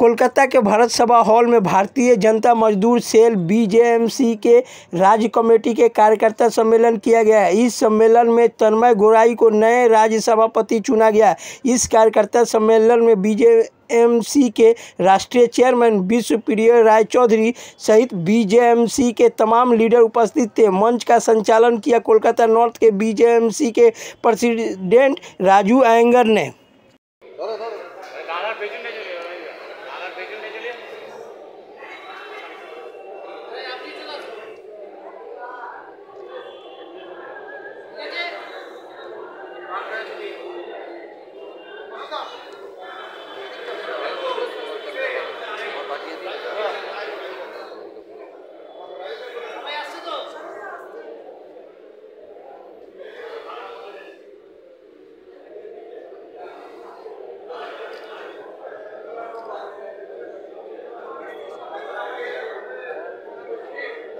कोलकाता के भारत सभा हॉल में भारतीय जनता मजदूर सेल बीजेएमसी के राज्य कमेटी के कार्यकर्ता सम्मेलन किया गया। इस सम्मेलन में तन्मय गोराई को नए राज्य सभापति चुना गया। इस कार्यकर्ता सम्मेलन में बीजेएमसी के राष्ट्रीय चेयरमैन विश्वप्रिय राय चौधरी सहित बीजेएमसी के तमाम लीडर उपस्थित थे। मंच का संचालन किया कोलकाता नॉर्थ के बीजेएमसी के प्रेसिडेंट राजू अयंगर ने।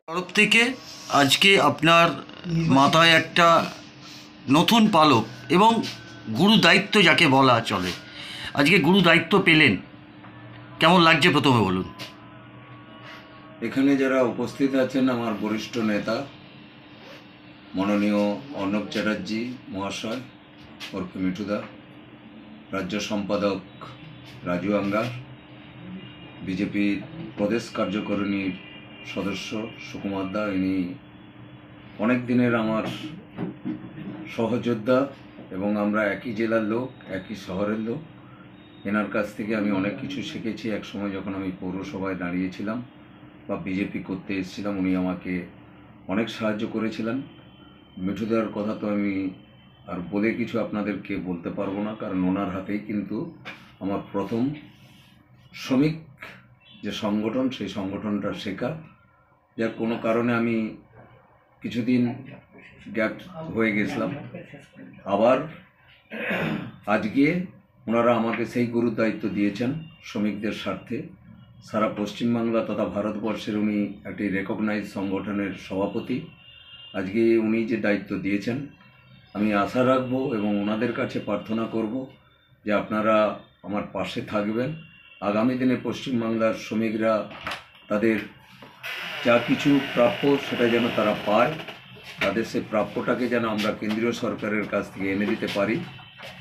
তরফ থেকে আজকে আপনার মাথায় একটা নতুন পালক এবং গুরু দায়িত্ব যাকে বলা চলে, আজকে গুরু দায়িত্ব পেলেন, কেমন লাগছে প্রথমে বলুন। এখানে যারা উপস্থিত আছেন আমার বরিষ্ঠ নেতা মাননীয় অর্ণব চ্যাটার্জি মহাশয় ওরফে মিঠুদা, রাজ্য সম্পাদক রাজু আঙ্গার, বিজেপির প্রদেশ কার্যকারিণীর সদস্য সুকুমার দা, ইনি অনেক দিনের আমার সহযোদ্ধা এবং আমরা একই জেলার লোক, একই শহরের লোক। এনার কাছ থেকে আমি অনেক কিছু শিখেছি। এক সময় যখন আমি পৌরসভায় দাঁড়িয়েছিলাম বা বিজেপি করতে এসেছিলাম, উনি আমাকে অনেক সাহায্য করেছিলেন। মিঠুদার কথা তো আমি আর বলে কিছু আপনাদেরকে বলতে পারবো না, কারণ ওনার হাতেই কিন্তু আমার প্রথম শ্রমিক যে সংগঠন, সেই সংগঠনটা শেখা। যার কোনো কারণে আমি কিছুদিন গ্যাপ হয়ে গেছিলাম, আবার আজকে ওনারা আমাকে সেই গুরুর দায়িত্ব দিয়েছেন শ্রমিকদের স্বার্থে। সারা পশ্চিমবাংলা তথা ভারতবর্ষের উনি একটি রেকগনাইজ সংগঠনের সভাপতি। আজকে উনি যে দায়িত্ব দিয়েছেন, আমি আশা রাখবো এবং ওনাদের কাছে প্রার্থনা করব যে আপনারা আমার পাশে থাকবেন। আগামী দিনে পশ্চিমবাংলার শ্রমিকরা তাদের যা কিছু প্রাপ্য সেটা যেন তারা পায়, তাদের সেই প্রাপ্যটাকে যেন আমরা কেন্দ্রীয় সরকারের কাছ থেকে এনে দিতে পারি,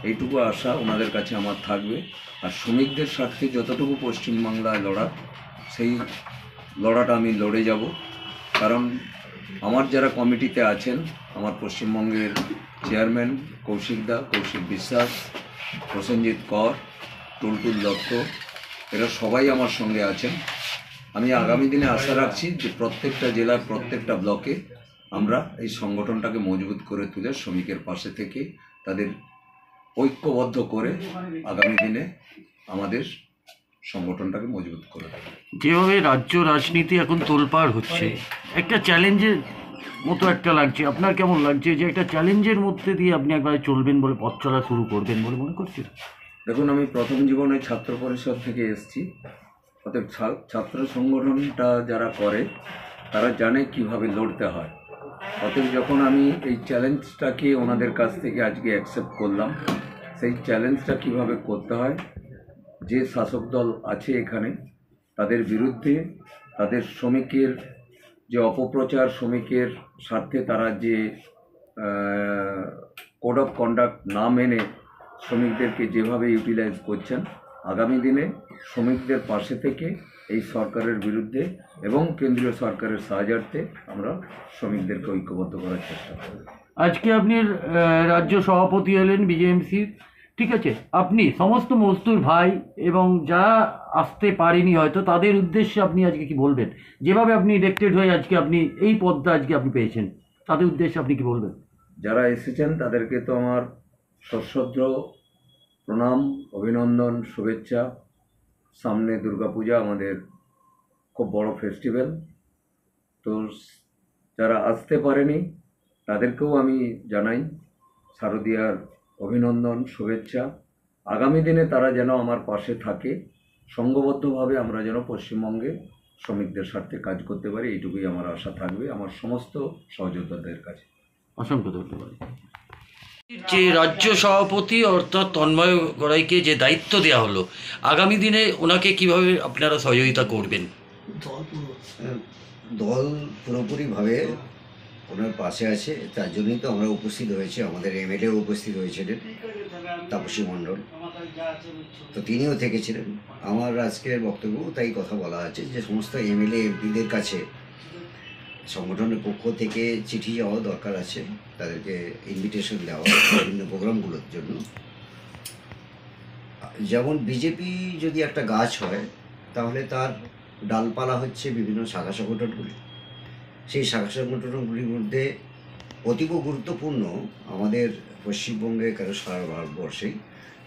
এইটুকু আশা ওনাদের কাছে আমার থাকবে। আর শ্রমিকদের স্বার্থে যতটুকু পশ্চিমবাংলায় লড়া, সেই লড়াটা আমি লড়ে যাব। কারণ আমার যারা কমিটিতে আছেন, আমার পশ্চিমবঙ্গের চেয়ারম্যান কৌশিক বিশ্বাস, প্রসেনজিৎ কর, টুলটুল দত্ত, এরা সবাই আমার সঙ্গে আছেন। আমি আগামী দিনে আশা রাখছি যে প্রত্যেকটা জেলার প্রত্যেকটা ব্লকে আমরা এই সংগঠনটাকে মজবুত করে তুলে শ্রমিকের পাশে থেকে তাদের ঐক্যবদ্ধ করে আগামী দিনে আমাদের সংগঠনটাকে মজবুত করে দেব। যেভাবে রাজ্য রাজনীতি এখন তোলপাড় হচ্ছে, একটা চ্যালেঞ্জের মতো একটা লাগছে, আপনার কেমন লাগছে যে একটা চ্যালেঞ্জের মধ্যে দিয়ে আপনি একবার চলবেন বলে, পথ চলা শুরু করবেন বলে মনে করছেন? দেখুন, আমি প্রথম জীবনে ছাত্র পরিষদ থেকে এসেছি, অতএব ছাত্র সংগঠনটা যারা করে তারা জানে কিভাবে লড়তে হয়। অতএব যখন আমি এই চ্যালেঞ্জটাকে ওনাদের কাছ থেকে আজকে অ্যাকসেপ্ট করলাম, সেই চ্যালেঞ্জটা কিভাবে করতে হয়, যে শাসক দল আছে এখানে তাদের বিরুদ্ধে, তাদের শ্রমিকের যে অপপ্রচার, শ্রমিকের স্বার্থে তারা যে কোড অফ কন্ডাক্ট না মেনে শ্রমিকদেরকে যেভাবে ইউটিলাইজ করছেন, আগামী দিনে শ্রমিকদের পাশে থেকে এই সরকারের বিরুদ্ধে এবং কেন্দ্রীয় সরকারের সাহায্যার্থে আমরা শ্রমিকদেরকে ঐক্যবদ্ধ করার চেষ্টা করব। আজকে আপনি রাজ্য সভাপতি হলেন বিজেএমসির, ঠিক আছে, আপনি সমস্ত মজদুর ভাই এবং যারা আসতে পারেনি হয়তো তাদের উদ্দেশ্যে আপনি আজকে কি বলবেন? যেভাবে আপনি ইলেক্টেড হয়ে আজকে আপনি এই পদটা আজকে আপনি পেয়েছেন, তাদের উদ্দেশ্যে আপনি কি বলবেন? যারা এসেছেন তাদেরকে তো আমার সশ্রদ্ধ প্রণাম, অভিনন্দন, শুভেচ্ছা। সামনে দুর্গাপূজা, আমাদের খুব বড় ফেস্টিভ্যাল। তো যারা আসতে পারেনি তাদেরকেও আমি জানাই শারদীয়ার অভিনন্দন, শুভেচ্ছা। আগামী দিনে তারা যেন আমার পাশে থাকে, সংঘবদ্ধভাবে আমরা যেন পশ্চিমবঙ্গে শ্রমিকদের স্বার্থে কাজ করতে পারি, এইটুকুই আমার আশা থাকবে আমার সমস্ত সহযোদ্ধাদের কাছে। অসংখ্য ধন্যবাদ। যে রাজ্য সভাপতি অর্থাৎ তন্ময় গড়াইকে যে দায়িত্ব দেওয়া হলো, আগামী দিনে ওনাকে কিভাবে আপনারা সহযোগিতা করবেন? দল পুরোপুরিভাবে ওনার পাশে আছে, তার জন্যই তো আমরা উপস্থিত হয়েছি। আমাদের এমএলএ উপস্থিত হয়েছিলেন তাপসী মণ্ডল, তো তিনিও থেকেছিলেন। আমার আজকের বক্তব্য তাই কথা বলা আছে যে সমস্ত এমএলএ এমপিদের কাছে সংগঠনের পক্ষ থেকে চিঠি যাওয়া দরকার আছে, তাদেরকে ইনভিটেশন দেওয়া বিভিন্ন প্রোগ্রামগুলোর জন্য। যেমন বিজেপি যদি একটা গাছ হয় তাহলে তার ডালপালা হচ্ছে বিভিন্ন শাখা সংগঠনগুলি। সেই শাখা সংগঠনগুলির মধ্যে অতীব গুরুত্বপূর্ণ আমাদের পশ্চিমবঙ্গে কেন সারা ভারতবর্ষেই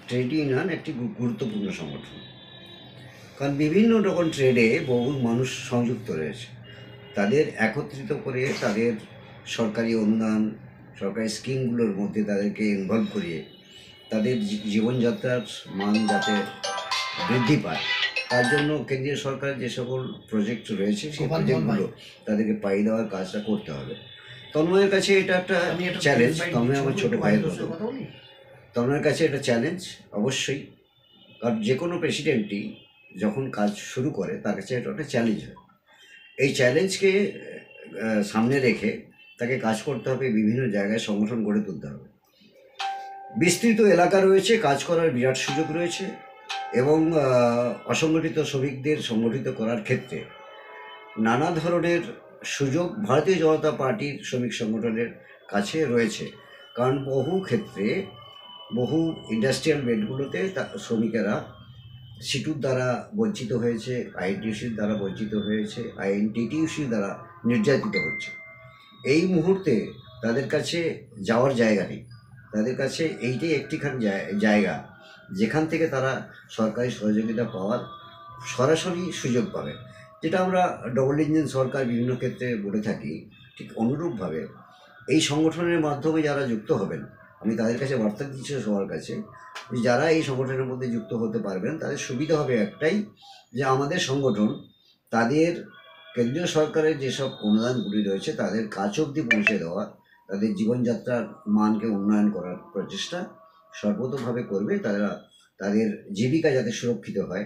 ট্রেড ইউনিয়ন একটি গুরুত্বপূর্ণ সংগঠন। কারণ বিভিন্ন রকম ট্রেডে বহু মানুষ সংযুক্ত রয়েছে, তাদের একত্রিত করে তাদের সরকারি অনুদান, সরকারি স্কিমগুলোর মধ্যে তাদেরকে ইনভলভ করিয়ে তাদের জীবনযাত্রার মান যাতে বৃদ্ধি পায়, তার জন্য কেন্দ্রীয় সরকারের যে সকল প্রজেক্ট রয়েছে সেই প্রজেক্টগুলো তাদেরকে পাইয়ে দেওয়ার কাজটা করতে হবে। তন্ময়ের কাছে এটা একটা চ্যালেঞ্জ। তন্ময় আমার ছোটো ভাইয়ের মতো, তন্ময়ের কাছে এটা চ্যালেঞ্জ অবশ্যই। কারণ যে কোনো প্রেসিডেন্টই যখন কাজ শুরু করে তার কাছে এটা একটা চ্যালেঞ্জ হয়। এই চ্যালেঞ্জকে সামনে রেখে তাকে কাজ করতে হবে, বিভিন্ন জায়গায় সংগঠন গড়ে তুলতে হবে। বিস্তৃত এলাকা রয়েছে, কাজ করার বিরাট সুযোগ রয়েছে এবং অসংগঠিত শ্রমিকদের সংগঠিত করার ক্ষেত্রে নানা ধরনের সুযোগ ভারতীয় জনতা পার্টির শ্রমিক সংগঠনের কাছে রয়েছে। কারণ বহু ক্ষেত্রে বহু ইন্ডাস্ট্রিয়াল বেডগুলোতে শ্রমিকেরা সিটুর দ্বারা বঞ্চিত হয়েছে, আইএনটিইউসির দ্বারা বঞ্চিত হয়েছে, আইএনটিটিইউসির দ্বারা নির্যাতিত হচ্ছে। এই মুহূর্তে তাদের কাছে যাওয়ার জায়গা নেই, তাদের কাছে এইটাই একটিখানি জায়গা যেখান থেকে তারা সরকারি সহযোগিতা পাওয়ার সরাসরি সুযোগ পাবে। যেটা আমরা ডবল ইঞ্জিন সরকার বিভিন্ন ক্ষেত্রে বলে থাকি, ঠিক অনুরূপভাবে এই সংগঠনের মাধ্যমে যারা যুক্ত হবেন, আমি তাদের কাছে বার্তা দিচ্ছি সবার কাছে, যারা এই সংগঠনের মধ্যে যুক্ত হতে পারবেন তাদের সুবিধা হবে একটাই, যে আমাদের সংগঠন তাদের কেন্দ্রীয় সরকারের যেসব অনুদানগুলি রয়েছে তাদের কাছ অবধি পৌঁছে দেওয়া, তাদের জীবনযাত্রার মানকে উন্নয়ন করার প্রচেষ্টা সর্বতোভাবে করবে। তারা তাদের জীবিকা যাতে সুরক্ষিত হয়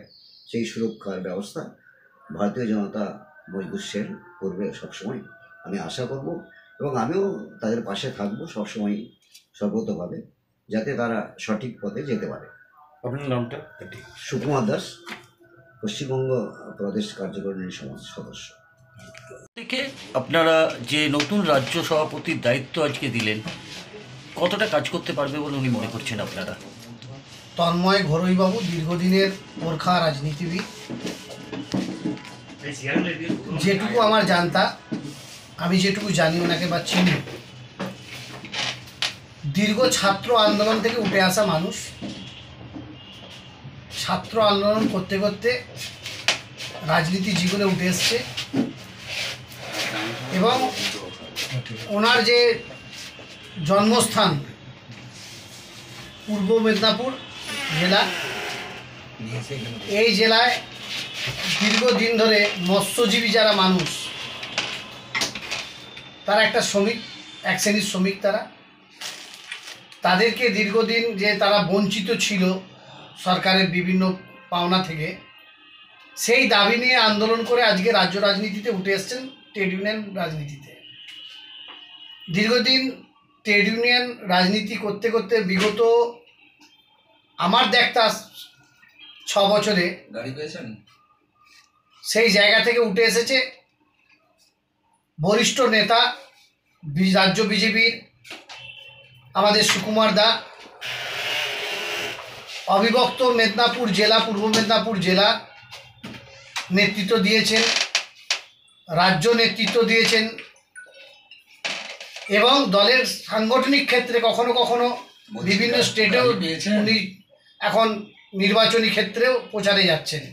সেই সুরক্ষার ব্যবস্থা ভারতীয় জনতা মজদুর সেল করবে সবসময়, আমি আশা করব। এবং আমিও তাদের পাশে থাকবো সবসময় সর্বতোভাবে, যাতে তারা সঠিক পথে যেতে পারে। আপনার নামটা? সুকুমার দাস, পশ্চিমবঙ্গ প্রদেশ কার্যকারিণী সদস্য। থেকে আপনারা যে নতুন রাজ্য সভাপতির দায়িত্ব আজকে দিলেন, কতটা কাজ করতে পারবে বলে উনি মনে করছেন আপনারা? তন্ময় ঘরুইবাবু দীর্ঘদিনের গোর্খা রাজনীতিবিদ। যেটুকু আমার জানতা, আমি যেটুকু জানি ওনাকে বা চিনি, দীর্ঘ ছাত্র আন্দোলন থেকে উঠে আসা মানুষ। ছাত্র আন্দোলন করতে করতে রাজনীতি জীবনে উঠে এসছে এবং ওনার যে জন্মস্থান পূর্ব মেদিনীপুর জেলা, এই জেলায় দীর্ঘদিন ধরে মৎস্যজীবী যারা মানুষ, তারা একটা শ্রমিক, এক শ্রেণীর শ্রমিক, তাদেরকে দীর্ঘদিন যে তারা বঞ্চিত ছিল সরকারের বিভিন্ন পাওনা থেকে, সেই দাবি নিয়ে আন্দোলন করে আজকে রাজ্য রাজনীতিতে উঠে এসছেন, ট্রেড ইউনিয়ন রাজনীতিতে। দীর্ঘদিন ট্রেড ইউনিয়ন রাজনীতি করতে করতে বিগত আমার দেখতা 6 বছরে গাড়ি পেয়েছেন, সেই জায়গা থেকে উঠে এসেছে বরিষ্ঠ নেতা রাজ্য বিজেপির আমাদের সুকুমার দা। অবিভক্ত মেদিনীপুর জেলা, পূর্ব মেদিনীপুর জেলা নেতৃত্ব দিয়েছেন, রাজ্য নেতৃত্ব দিয়েছেন এবং দলের সাংগঠনিক ক্ষেত্রে কখনো কখনো বিভিন্ন স্টেটেও উনি এখন নির্বাচনী ক্ষেত্রেও প্রচারে যাচ্ছেন।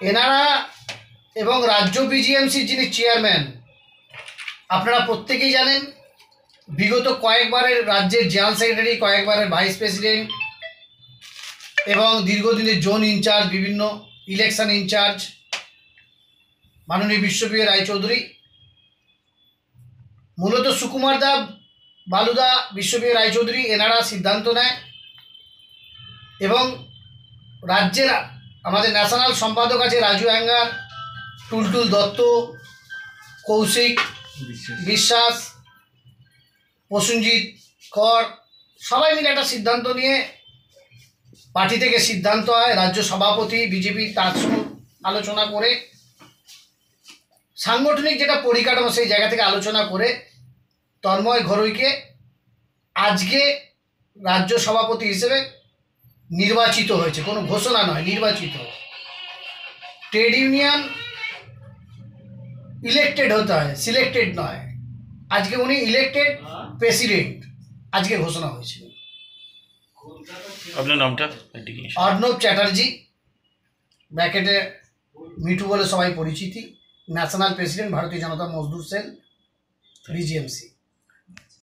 এনারা এবং রাজ্য বিজিএমসির যিনি চেয়ারম্যান, আপনারা প্রত্যেকেই জানেন, বিগত কয়েকবারের রাজ্যের জেনারেল সেক্রেটারি, কয়েকবারের ভাইস প্রেসিডেন্ট এবং দীর্ঘদিনের জোন ইনচার্জ, বিভিন্ন ইলেকশন ইনচার্জ মাননীয় বিশ্বপ্রিয় রায়চৌধুরী। মূলত সুকুমার দা বালুদা, বিশ্ববিদ্যালয় রায়চৌধুরী এনারা সিদ্ধান্ত নেয় এবং রাজ্যের আমাদের ন্যাশনাল সম্পাদক আছে রাজু অ্যাঙ্গার, টুলটুল দত্ত, কৌশিক বিশ্বাস, প্রসেনজিৎ কর, সবাই মিলে একটা সিদ্ধান্ত নিয়ে পার্টি থেকে সিদ্ধান্ত হয়। রাজ্য সভাপতি বিজেপি তার সঙ্গে আলোচনা করে সাংগঠনিক যেটা পরিকাঠামো সেই জায়গা থেকে আলোচনা করে তন্ময় ঘরুইকে আজকে রাজ্য সভাপতি হিসেবে নির্বাচিত হয়েছে। কোনো ঘোষণা নয়, নির্বাচিত। ট্রেড ইউনিয়ন ইলেক্টেড হতে হয়, সিলেক্টেড নয়। আজকে উনি ইলেক্টেড প্রেসিডেন্ট, আজকে ঘোষণা হয়েছিল। আপনার নামটা? অর্ণব চ্যাটার্জি, ব্র্যাকেটে মিঠু বলে সবাই পরিচিতি, ন্যাশনাল প্রেসিডেন্ট, ভারতীয় জনতা মজদুর সেল, বিজিএমসি।